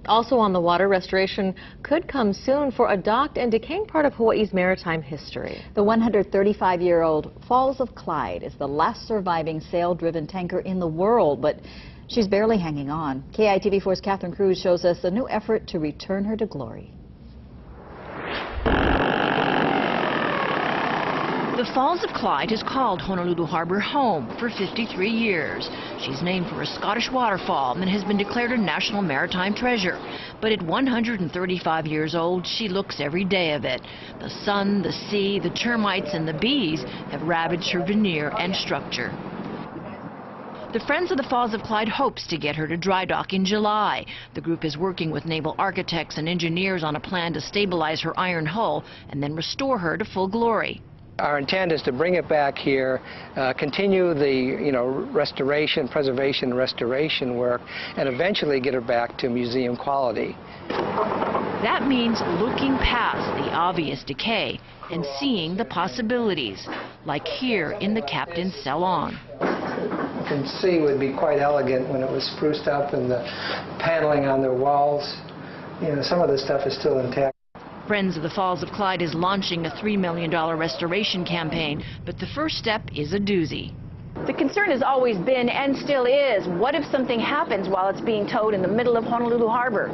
Also on the water, restoration could come soon for a docked and decaying part of Hawaii's maritime history. The 135-year-old Falls of Clyde is the last surviving sail-driven tanker in the world, but she's barely hanging on. KITV4's Catherine Cruz shows us a new effort to return her to glory. The Falls of Clyde has called Honolulu Harbor home for 53 years. She's named for a Scottish waterfall and has been declared a national maritime treasure. But at 135 years old, she looks every day of it. The sun, the sea, the termites, and the bees have ravaged her veneer and structure. The Friends of the Falls of Clyde hopes to get her to dry dock in July. The group is working with naval architects and engineers on a plan to stabilize her iron hull and then restore her to full glory. Our intent is to bring it back here, continue the restoration, preservation, restoration work, and eventually get her back to museum quality. That means looking past the obvious decay and seeing the possibilities, like here in the captain's salon. You can see it would be quite elegant when it was spruced up and the paneling on the walls. Some of the stuff is still intact. Friends of the Falls of Clyde is launching a $3 million restoration campaign, but the first step is a doozy. The concern has always been, and still is, what if something happens while it's being towed in the middle of Honolulu Harbor?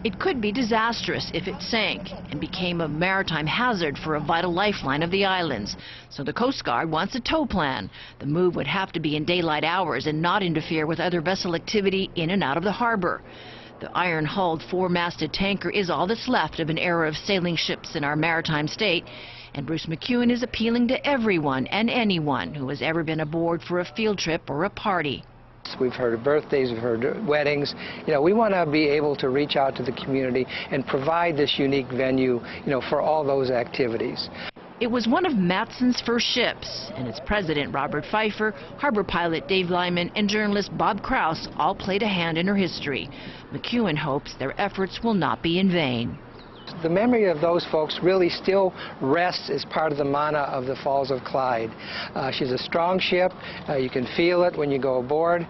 It could be disastrous if it sank and became a maritime hazard for a vital lifeline of the islands. So the Coast Guard wants a tow plan. The move would have to be in daylight hours and not interfere with other vessel activity in and out of the harbor. The iron-hulled, four-masted tanker is all that's left of an era of sailing ships in our maritime state, and Bruce McEwen is appealing to everyone and anyone who has ever been aboard for a field trip or a party. We've heard of birthdays, we've heard of weddings. We want to be able to reach out to the community and provide this unique venue, for all those activities. It was one of Matson's first ships, and its president, Robert Pfeiffer, harbor pilot Dave Lyman, and journalist Bob Krause all played a hand in her history. McEwen hopes their efforts will not be in vain. The memory of those folks really still rests as part of the mana of the Falls of Clyde. She's a strong ship. You can feel it when you go aboard.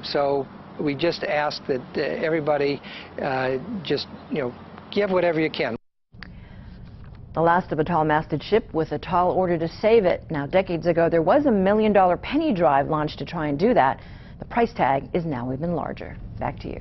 So we just ask that everybody just, give whatever you can. The last of a tall-masted ship with a tall order to save it. Now, decades ago, there was a $1 million penny drive launched to try and do that. The price tag is now even larger. Back to you.